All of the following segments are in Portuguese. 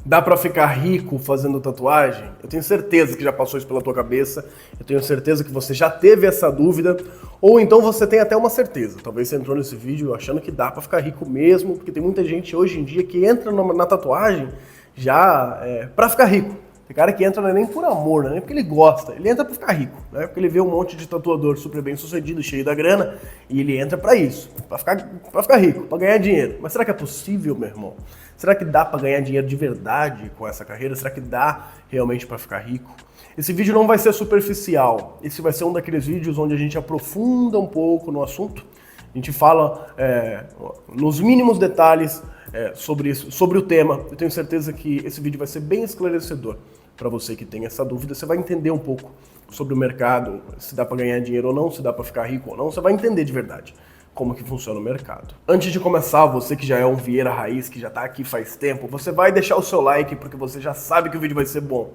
Dá pra ficar rico fazendo tatuagem? Eu tenho certeza que já passou isso pela tua cabeça, eu tenho certeza que você já teve essa dúvida, ou então você tem até uma certeza. Talvez você entrou nesse vídeo achando que dá pra ficar rico mesmo, porque tem muita gente hoje em dia que entra na tatuagem já pra ficar rico. Tem cara que entra não é nem por amor, não é nem porque ele gosta, ele entra pra ficar rico, né? Porque ele vê um monte de tatuador super bem sucedido, cheio da grana, e ele entra pra isso, pra ficar rico, pra ganhar dinheiro. Mas será que é possível, meu irmão? Será que dá pra ganhar dinheiro de verdade com essa carreira? Será que dá realmente pra ficar rico? Esse vídeo não vai ser superficial, esse vai ser um daqueles vídeos onde a gente aprofunda um pouco no assunto, a gente fala nos mínimos detalhes sobre isso, sobre o tema. Eu tenho certeza que esse vídeo vai ser bem esclarecedor para você que tem essa dúvida. Você vai entender um pouco sobre o mercado, se dá para ganhar dinheiro ou não, se dá para ficar rico ou não. Você vai entender de verdade como que funciona o mercado. Antes de começar, você que já é um Vieira Raiz, que já tá aqui faz tempo, você vai deixar o seu like porque você já sabe que o vídeo vai ser bom.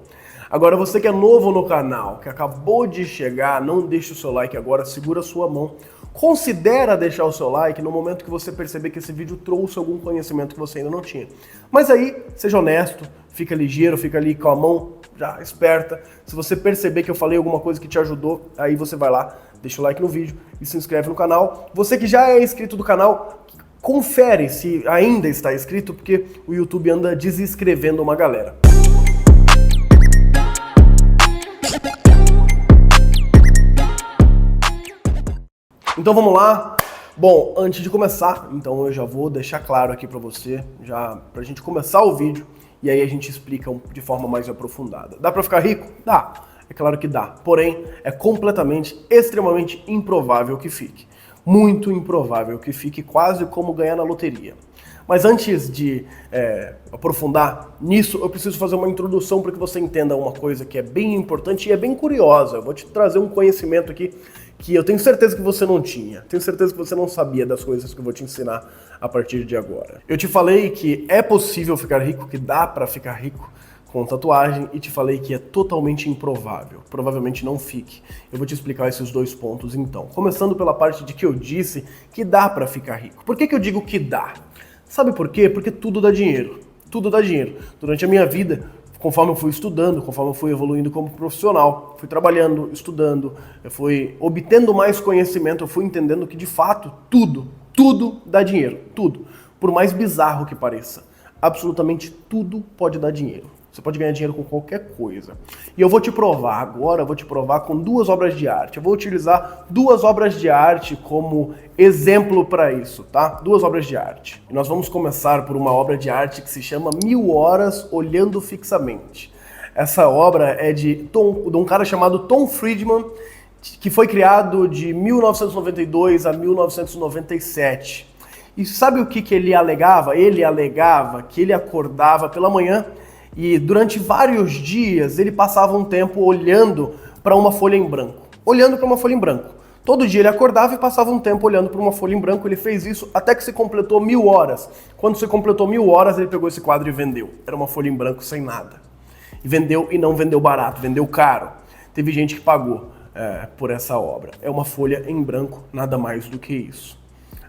Agora, você que é novo no canal, que acabou de chegar, não deixe o seu like agora, segura a sua mão. Considera deixar o seu like no momento que você perceber que esse vídeo trouxe algum conhecimento que você ainda não tinha. Mas aí, seja honesto, fica ligeiro, fica ali com a mão já esperta. Se você perceber que eu falei alguma coisa que te ajudou, aí você vai lá, deixa o like no vídeo e se inscreve no canal. Você que já é inscrito do canal, confere se ainda está inscrito, porque o YouTube anda desinscrevendo uma galera. Então vamos lá. Bom, antes de começar, então eu já vou deixar claro aqui pra você, já pra gente começar o vídeo, e aí a gente explica de forma mais aprofundada. Dá pra ficar rico? Dá. É claro que dá. Porém, é completamente, extremamente improvável que fique. Muito improvável que fique, quase como ganhar na loteria. Mas antes de aprofundar nisso, eu preciso fazer uma introdução para que você entenda uma coisa que é bem importante e é bem curiosa. Eu vou te trazer um conhecimento aqui que eu tenho certeza que você não tinha. Tenho certeza que você não sabia das coisas que eu vou te ensinar a partir de agora. Eu te falei que é possível ficar rico, que dá para ficar rico com tatuagem, e te falei que é totalmente improvável. Provavelmente não fique. Eu vou te explicar esses dois pontos então. Começando pela parte de que eu disse que dá para ficar rico. Por que eu digo que dá? Sabe por quê? Porque tudo dá dinheiro. Tudo dá dinheiro. Durante a minha vida, conforme eu fui estudando, conforme eu fui evoluindo como profissional, fui trabalhando, estudando, eu fui obtendo mais conhecimento, eu fui entendendo que de fato tudo dá dinheiro. Tudo. Por mais bizarro que pareça. Absolutamente tudo pode dar dinheiro. Você pode ganhar dinheiro com qualquer coisa. E eu vou te provar agora, eu vou te provar com duas obras de arte. Eu vou utilizar duas obras de arte como exemplo para isso, tá? Duas obras de arte. E nós vamos começar por uma obra de arte que se chama 1000 Horas Olhando Fixamente. Essa obra é de um cara chamado Tom Friedman, que foi criado de 1992 a 1997. E sabe o que ele alegava? Ele alegava que ele acordava pela manhã e durante vários dias ele passava um tempo olhando para uma folha em branco. Olhando para uma folha em branco. Todo dia ele acordava e passava um tempo olhando para uma folha em branco. Ele fez isso até que se completou 1000 horas. Quando se completou 1000 horas, ele pegou esse quadro e vendeu. Era uma folha em branco sem nada. E vendeu, e não vendeu barato, vendeu caro. Teve gente que pagou por essa obra. É uma folha em branco, nada mais do que isso.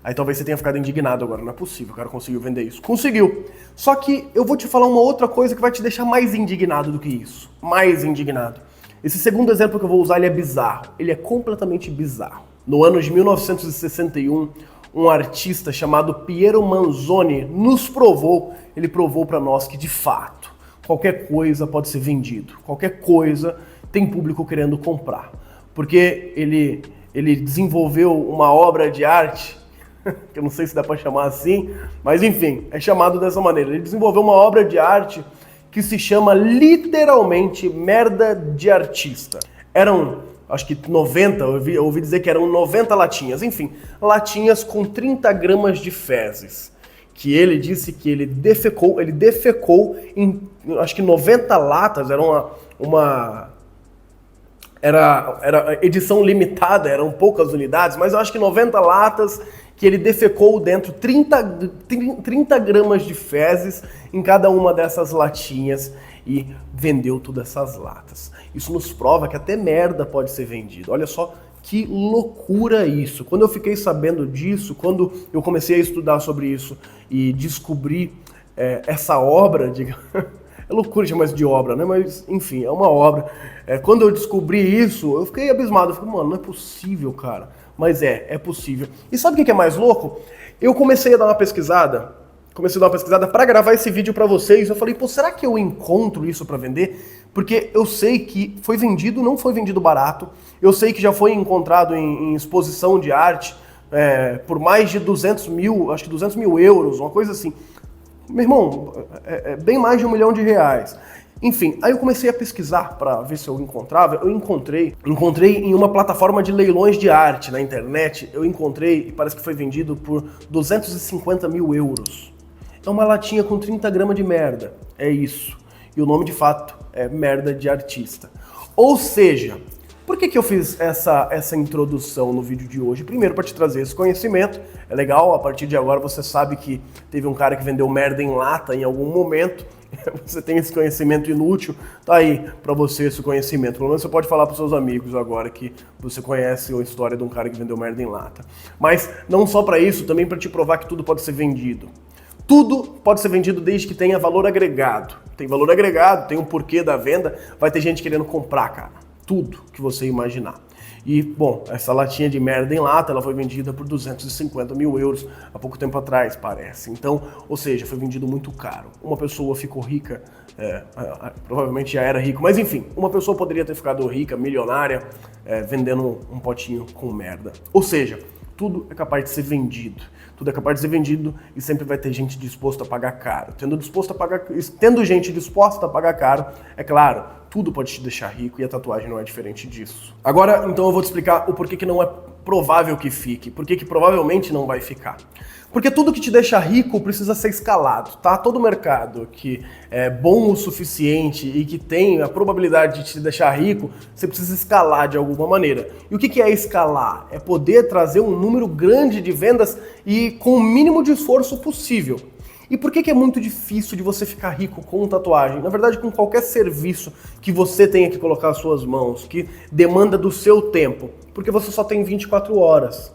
Aí talvez você tenha ficado indignado agora, não é possível, o cara conseguiu vender isso. Conseguiu! Só que eu vou te falar uma outra coisa que vai te deixar mais indignado do que isso. Mais indignado. Esse segundo exemplo que eu vou usar, ele é bizarro. Ele é completamente bizarro. No ano de 1961, um artista chamado Piero Manzoni ele provou para nós que de fato, qualquer coisa pode ser vendido. Qualquer coisa tem público querendo comprar. Porque ele desenvolveu uma obra de arte que eu não sei se dá para chamar assim, mas enfim, é chamado dessa maneira. Ele desenvolveu uma obra de arte que se chama literalmente merda de artista. Eram, acho que 90, eu ouvi dizer que eram 90 latinhas, enfim, latinhas com 30 gramas de fezes. Que ele disse que ele defecou em, acho que 90 latas, era edição limitada, eram poucas unidades, mas eu acho que 90 latas que ele defecou dentro 30 gramas de fezes em cada uma dessas latinhas e vendeu todas essas latas. Isso nos prova que até merda pode ser vendido. Olha só que loucura isso. Quando eu fiquei sabendo disso, quando eu comecei a estudar sobre isso e descobri essa obra, É loucura chamar isso de obra, né? Mas, enfim, é uma obra. Quando eu descobri isso, eu fiquei abismado. Eu fiquei, mano, não é possível, cara. Mas é possível. E sabe o que é mais louco? Eu comecei a dar uma pesquisada. Para gravar esse vídeo pra vocês. Eu falei, pô, será que eu encontro isso pra vender? Porque eu sei que foi vendido, não foi vendido barato. Eu sei que já foi encontrado em exposição de arte por mais de 200 mil, acho que 200 mil euros, uma coisa assim. Meu irmão, bem mais de R$1 milhão. Enfim, aí eu comecei a pesquisar para ver se eu encontrava. Eu encontrei em uma plataforma de leilões de arte na internet. Eu encontrei, e parece que foi vendido por 250 mil euros. É uma latinha com 30 gramas de merda. É isso. E o nome de fato é merda de artista. Ou seja, por que eu fiz essa introdução no vídeo de hoje? Primeiro, para te trazer esse conhecimento. É legal, a partir de agora você sabe que teve um cara que vendeu merda em lata em algum momento. Você tem esse conhecimento inútil, tá aí para você esse conhecimento. Pelo menos você pode falar para seus amigos agora que você conhece a história de um cara que vendeu merda em lata. Mas não só para isso, também para te provar que tudo pode ser vendido. Tudo pode ser vendido desde que tenha valor agregado. Tem valor agregado, tem um porquê da venda, vai ter gente querendo comprar, cara. Tudo que você imaginar. E, bom, essa latinha de merda em lata, ela foi vendida por 250 mil euros há pouco tempo atrás, parece. Então, ou seja, foi vendido muito caro. Uma pessoa ficou rica, provavelmente já era rico, mas enfim, uma pessoa poderia ter ficado rica, milionária, vendendo um potinho com merda. Ou seja, tudo é capaz de ser vendido. Tudo é capaz de ser vendido e sempre vai ter gente disposta a pagar caro. Tendo gente disposta a pagar caro, é claro, tudo pode te deixar rico e a tatuagem não é diferente disso. Agora, então eu vou te explicar o porquê que não é provável que fique, porquê que provavelmente não vai ficar. Porque tudo que te deixa rico precisa ser escalado, tá? Todo mercado que é bom o suficiente e que tem a probabilidade de te deixar rico, você precisa escalar de alguma maneira. E o que é escalar? É poder trazer um número grande de vendas e com o mínimo de esforço possível. E por que é muito difícil de você ficar rico com tatuagem? Na verdade, com qualquer serviço que você tenha que colocar as suas mãos, que demanda do seu tempo, porque você só tem 24 horas.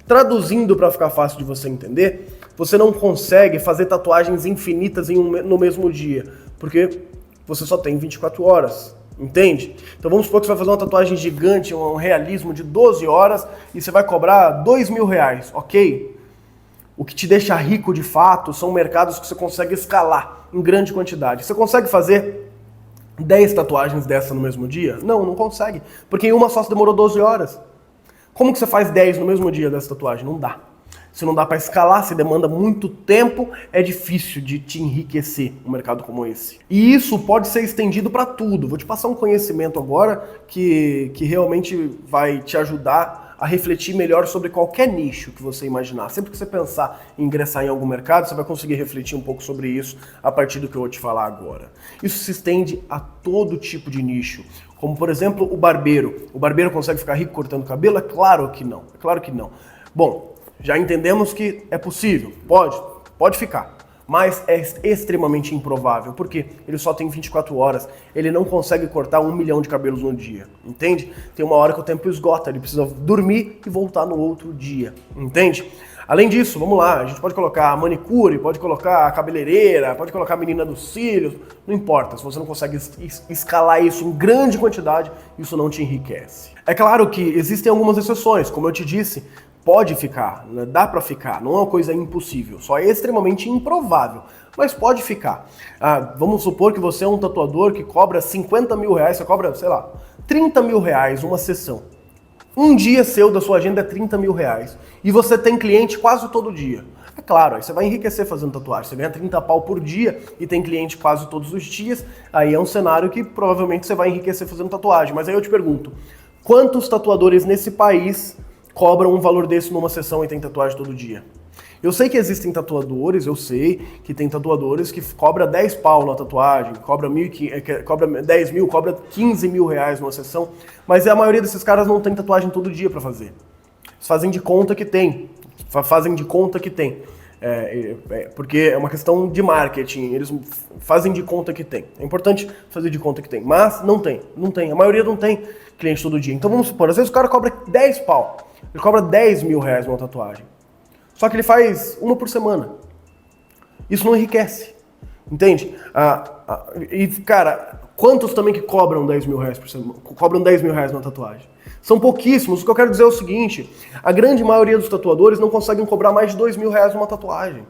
Traduzindo para ficar fácil de você entender, você não consegue fazer tatuagens infinitas no mesmo dia, porque você só tem 24 horas, entende? Então vamos supor que você vai fazer uma tatuagem gigante, um realismo de 12 horas, e você vai cobrar R$2.000, ok? O que te deixa rico de fato são mercados que você consegue escalar em grande quantidade. Você consegue fazer 10 tatuagens dessa no mesmo dia? Não, não consegue, porque em uma só você demorou 12 horas. Como que você faz 10 no mesmo dia dessa tatuagem? Não dá. Se não dá para escalar, se demanda muito tempo, é difícil de te enriquecer um mercado como esse. E isso pode ser estendido para tudo. Vou te passar um conhecimento agora que realmente vai te ajudar a refletir melhor sobre qualquer nicho que você imaginar. Sempre que você pensar em ingressar em algum mercado, você vai conseguir refletir um pouco sobre isso a partir do que eu vou te falar agora. Isso se estende a todo tipo de nicho. Como, por exemplo, o barbeiro. O barbeiro consegue ficar rico cortando cabelo? É claro que não. É claro que não. Bom, já entendemos que é possível. Pode ficar. Mas é extremamente improvável, porque ele só tem 24 horas, ele não consegue cortar 1 milhão de cabelos no dia, entende? Tem uma hora que o tempo esgota, ele precisa dormir e voltar no outro dia, entende? Além disso, vamos lá, a gente pode colocar a manicure, pode colocar a cabeleireira, pode colocar a menina dos cílios, não importa, se você não consegue escalar isso em grande quantidade, isso não te enriquece. É claro que existem algumas exceções, como eu te disse, pode ficar, dá pra ficar, não é uma coisa impossível, só é extremamente improvável, mas pode ficar. Vamos supor que você é um tatuador que cobra 50 mil reais, você cobra, sei lá, 30 mil reais uma sessão. Um dia seu da sua agenda é 30 mil reais e você tem cliente quase todo dia. É claro, aí você vai enriquecer fazendo tatuagem, você ganha 30 pau por dia e tem cliente quase todos os dias, aí é um cenário que provavelmente você vai enriquecer fazendo tatuagem. Mas aí eu te pergunto, quantos tatuadores nesse país cobram um valor desse numa sessão e tem tatuagem todo dia? Eu sei que existem tatuadores, eu sei que tem tatuadores que cobra 10 pau na tatuagem, cobra 10 mil, cobra 15 mil reais numa sessão, mas a maioria desses caras não tem tatuagem todo dia pra fazer. Eles fazem de conta que tem, porque é uma questão de marketing, eles fazem de conta que tem. É importante fazer de conta que tem, mas não tem, a maioria não tem cliente todo dia. Então vamos supor, às vezes o cara cobra 10 pau, ele cobra 10 mil reais numa tatuagem. Só que ele faz uma por semana. Isso não enriquece. Entende? E, cara, quantos também que cobram 10 mil reais por semana? Cobram 10 mil reais na tatuagem? São pouquíssimos. O que eu quero dizer é o seguinte, a grande maioria dos tatuadores não conseguem cobrar mais de 2 mil reais numa tatuagem.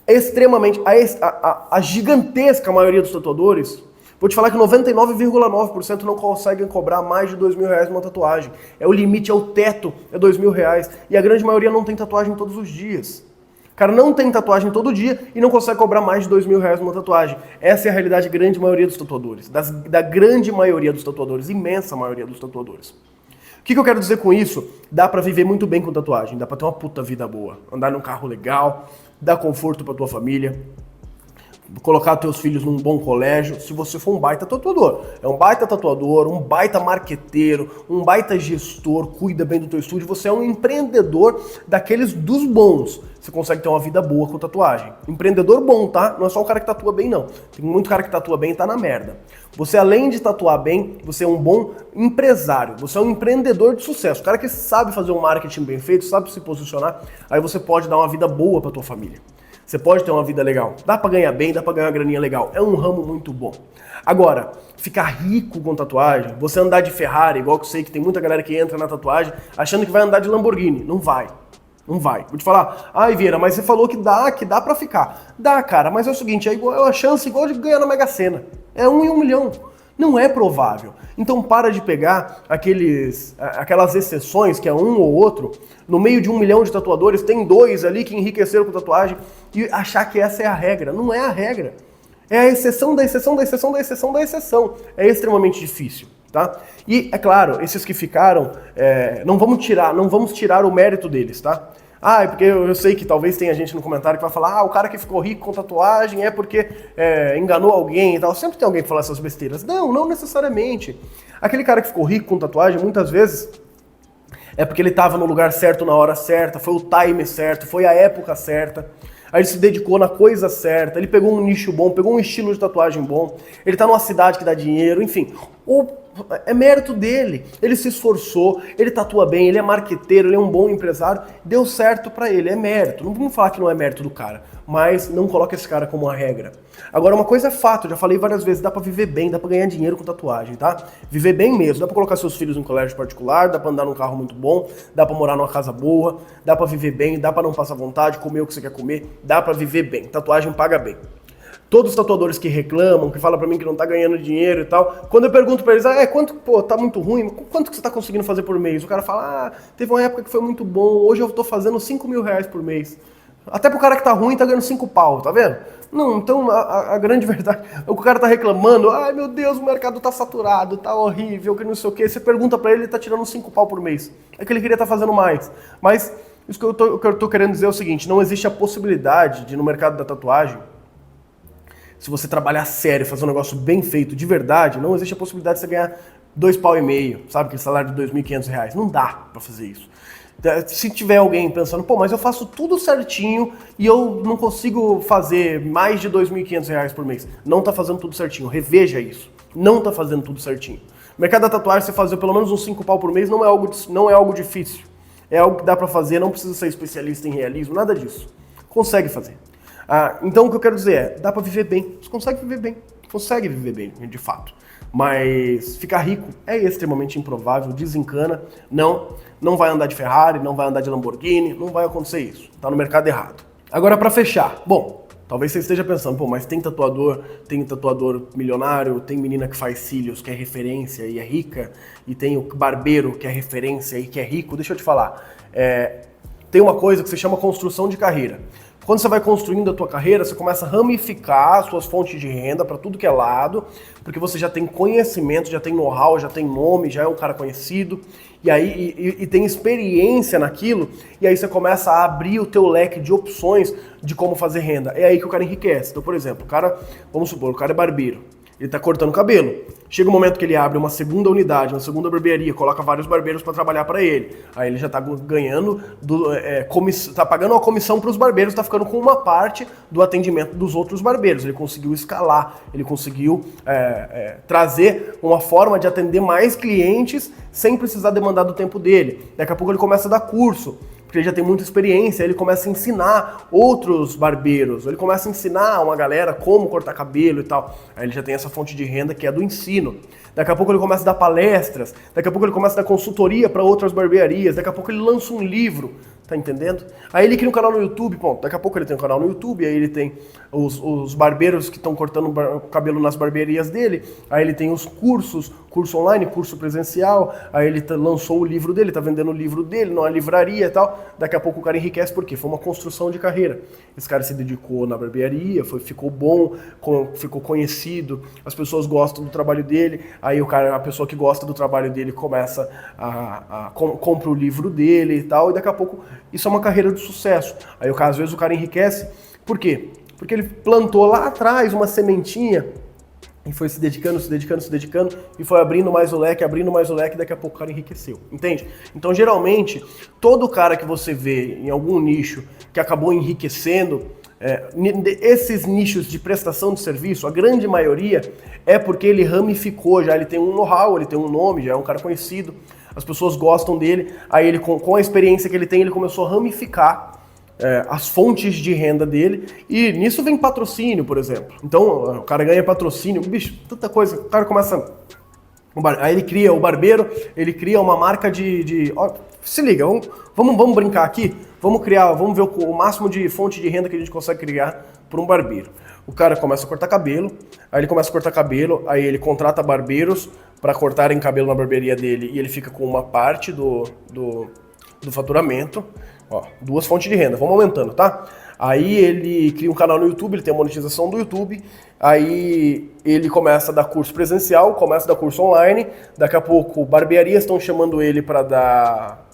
Extremamente, a gigantesca maioria dos tatuadores, vou te falar que 99,9% não conseguem cobrar mais de 2 mil reais numa tatuagem. É o limite, é o teto, é 2 mil reais. E a grande maioria não tem tatuagem todos os dias. O cara não tem tatuagem todo dia e não consegue cobrar mais de 2 mil reais numa tatuagem. Essa é a realidade da grande maioria dos tatuadores. Da grande maioria dos tatuadores, imensa maioria dos tatuadores. O que eu quero dizer com isso? Dá pra viver muito bem com tatuagem, dá pra ter uma puta vida boa. Andar num carro legal, dar conforto pra tua família, colocar teus filhos num bom colégio, se você for um baita tatuador. É um baita tatuador, um baita marqueteiro, um baita gestor, cuida bem do teu estúdio, você é um empreendedor daqueles dos bons. Você consegue ter uma vida boa com tatuagem. Empreendedor bom, tá? Não é só o cara que tatua bem, não. Tem muito cara que tatua bem e tá na merda. Você, além de tatuar bem, você é um bom empresário. Você é um empreendedor de sucesso. O cara que sabe fazer um marketing bem feito, sabe se posicionar, aí você pode dar uma vida boa pra tua família. Você pode ter uma vida legal. Dá pra ganhar bem, dá pra ganhar uma graninha legal. É um ramo muito bom. Agora, ficar rico com tatuagem, você andar de Ferrari, igual que eu sei que tem muita galera que entra na tatuagem achando que vai andar de Lamborghini. Não vai. Não vai. Vou te falar, ai Vieira, mas você falou que dá pra ficar. Dá, cara, mas é o seguinte, é uma chance igual de ganhar na Mega Sena. É 1 em 1 milhão. Não é provável. Então para de pegar aquelas exceções, que é um ou outro, no meio de 1 milhão de tatuadores, tem 2 ali que enriqueceram com tatuagem, e achar que essa é a regra. Não é a regra. É a exceção da exceção da exceção da exceção da exceção. É extremamente difícil. Tá? E, é claro, esses que ficaram, não vamos tirar o mérito deles, tá? Ah, é porque eu sei que talvez tenha gente no comentário que vai falar, o cara que ficou rico com tatuagem é porque enganou alguém e tal. Sempre tem alguém que fala essas besteiras. Não necessariamente. Aquele cara que ficou rico com tatuagem, muitas vezes, é porque ele estava no lugar certo na hora certa, foi o time certo, foi a época certa. Aí ele se dedicou na coisa certa, ele pegou um nicho bom, pegou um estilo de tatuagem bom, ele tá numa cidade que dá dinheiro, enfim. É mérito dele, ele se esforçou, ele tatua bem, ele é marqueteiro, ele é um bom empresário, deu certo pra ele, é mérito. Não vamos falar que não é mérito do cara, mas não coloca esse cara como uma regra. Agora, uma coisa é fato, já falei várias vezes, dá pra viver bem, dá pra ganhar dinheiro com tatuagem, tá? Viver bem mesmo, dá pra colocar seus filhos em colégio particular, dá pra andar num carro muito bom, dá pra morar numa casa boa, dá pra viver bem, dá pra não passar vontade, comer o que você quer comer, dá pra viver bem, tatuagem paga bem. Todos os tatuadores que reclamam, que falam pra mim que não tá ganhando dinheiro e tal, quando eu pergunto pra eles, quanto, tá muito ruim, quanto que você tá conseguindo fazer por mês? O cara fala, teve uma época que foi muito bom, hoje eu tô fazendo 5 mil reais por mês. Até pro cara que tá ruim, tá ganhando 5 pau, tá vendo? Não, então a grande verdade, o cara tá reclamando, ai meu Deus, o mercado tá saturado, tá horrível, que não sei o que, você pergunta pra ele, ele tá tirando 5 pau por mês. É que ele queria estar fazendo mais. Mas isso que eu tô querendo dizer é o seguinte, não existe a possibilidade de no mercado da tatuagem, se você trabalhar sério, fazer um negócio bem feito, de verdade, não existe a possibilidade de você ganhar 2,5 pau, sabe? Aquele salário de R$2.500. Não dá pra fazer isso. Se tiver alguém pensando, mas eu faço tudo certinho e eu não consigo fazer mais de R$2.500 por mês. Não tá fazendo tudo certinho. Reveja isso. Não tá fazendo tudo certinho. No mercado da tatuagem, você fazer pelo menos uns 5 pau por mês não é algo difícil. É algo que dá pra fazer, não precisa ser especialista em realismo, nada disso. Consegue fazer. Então o que eu quero dizer é, dá pra viver bem, você consegue viver bem, de fato. Mas ficar rico é extremamente improvável, desencana, não vai andar de Ferrari, não vai andar de Lamborghini, não vai acontecer isso, tá no mercado errado. Agora pra fechar, talvez você esteja pensando, mas tem tatuador milionário, tem menina que faz cílios, que é referência e é rica, e tem o barbeiro que é referência e que é rico. Deixa eu te falar, tem uma coisa que se chama construção de carreira. Quando você vai construindo a tua carreira, você começa a ramificar as suas fontes de renda para tudo que é lado, porque você já tem conhecimento, já tem know-how, já tem nome, já é um cara conhecido, e aí tem experiência naquilo, e aí você começa a abrir o teu leque de opções de como fazer renda. É aí que o cara enriquece. Então, por exemplo, vamos supor, o cara é barbeiro, ele tá cortando cabelo. Chega um momento que ele abre uma segunda unidade, uma segunda barbearia, coloca vários barbeiros para trabalhar para ele. Aí ele já tá ganhando, tá pagando uma comissão para os barbeiros, tá ficando com uma parte do atendimento dos outros barbeiros. Ele conseguiu escalar, ele conseguiu trazer uma forma de atender mais clientes sem precisar demandar do tempo dele. Daqui a pouco ele começa a dar curso. Porque ele já tem muita experiência, ele começa a ensinar outros barbeiros, ele começa a ensinar uma galera como cortar cabelo e tal. Aí ele já tem essa fonte de renda que é do ensino. Daqui a pouco ele começa a dar palestras, daqui a pouco ele começa a dar consultoria para outras barbearias, daqui a pouco ele lança um livro, tá entendendo? Aí ele cria um canal no YouTube, bom, daqui a pouco ele tem um canal no YouTube, aí ele tem os barbeiros que estão cortando cabelo nas barbearias dele, aí ele tem os cursos, curso online, curso presencial, aí ele lançou o livro dele, tá vendendo o livro dele numa livraria e tal, daqui a pouco o cara enriquece, por quê? Foi uma construção de carreira. Esse cara se dedicou na barbearia, ficou bom, ficou conhecido, as pessoas gostam do trabalho dele, aí a pessoa que gosta do trabalho dele começa compra o livro dele e tal, e daqui a pouco isso é uma carreira de sucesso. Aí às vezes o cara enriquece, por quê? Porque ele plantou lá atrás uma sementinha e foi se dedicando, e foi abrindo mais o leque, e daqui a pouco o cara enriqueceu, entende? Então, geralmente, todo cara que você vê em algum nicho que acabou enriquecendo, esses nichos de prestação de serviço, a grande maioria é porque ele ramificou já, ele tem um know-how, ele tem um nome, já é um cara conhecido, as pessoas gostam dele, aí ele, com a experiência que ele tem, ele começou a ramificar as fontes de renda dele, e nisso vem patrocínio, por exemplo. Então, o cara ganha patrocínio, bicho, tanta coisa, o cara começa... Aí ele cria, o barbeiro, ele cria uma marca ó, se liga, vamos brincar aqui, vamos ver o máximo de fonte de renda que a gente consegue criar por um barbeiro. O cara começa a cortar cabelo, aí ele contrata barbeiros para cortarem cabelo na barbearia dele, e ele fica com uma parte do faturamento. Ó, 2 fontes de renda, vamos aumentando, tá? Aí ele cria um canal no YouTube, ele tem a monetização do YouTube, aí ele começa a dar curso presencial, começa a dar curso online, daqui a pouco barbearias estão chamando ele para dar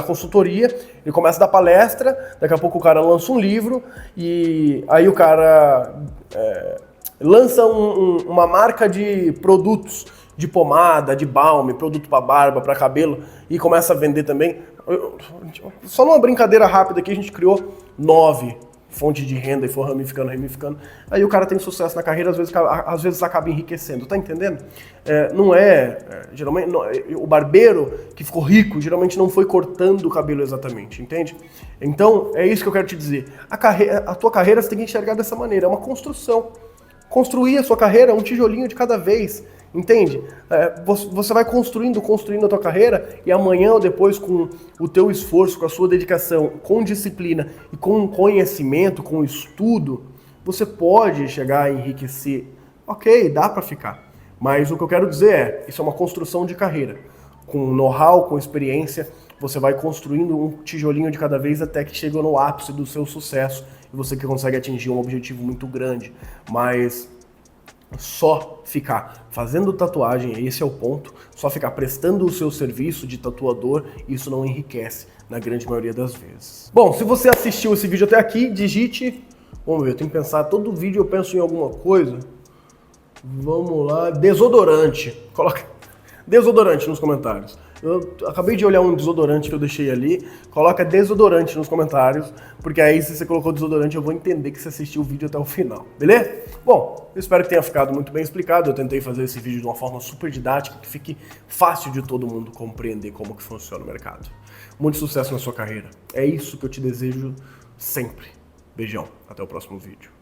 consultoria, ele começa a dar palestra, daqui a pouco o cara lança um livro, e aí o cara lança uma marca de produtos, de pomada, de balme, produto para barba, para cabelo, e começa a vender também. Só numa brincadeira rápida aqui, a gente criou 9 fontes de renda e foi ramificando. Aí o cara tem sucesso na carreira, às vezes acaba enriquecendo, tá entendendo? Geralmente, o barbeiro que ficou rico, geralmente não foi cortando o cabelo exatamente, entende? Então, é isso que eu quero te dizer. A tua carreira você tem que enxergar dessa maneira, é uma construção. Construir a sua carreira um tijolinho de cada vez. Entende? Você vai construindo a tua carreira, e amanhã ou depois, com o teu esforço, com a sua dedicação, com disciplina e com conhecimento, com estudo, você pode chegar a enriquecer. Ok, dá pra ficar. Mas o que eu quero dizer isso é uma construção de carreira. Com know-how, com experiência, você vai construindo um tijolinho de cada vez até que chega no ápice do seu sucesso e você que consegue atingir um objetivo muito grande. Mas só ficar fazendo tatuagem, esse é o ponto, só ficar prestando o seu serviço de tatuador, isso não enriquece na grande maioria das vezes. Bom, se você assistiu esse vídeo até aqui, digite... Vamos ver, eu tenho que pensar, todo vídeo eu penso em alguma coisa. Vamos lá, desodorante. Coloca desodorante nos comentários. Eu acabei de olhar um desodorante que eu deixei ali. Coloca desodorante nos comentários, porque aí se você colocou desodorante eu vou entender que você assistiu o vídeo até o final, beleza? Bom, eu espero que tenha ficado muito bem explicado. Eu tentei fazer esse vídeo de uma forma super didática, que fique fácil de todo mundo compreender como que funciona o mercado. Muito sucesso na sua carreira. É isso que eu te desejo sempre. Beijão, até o próximo vídeo.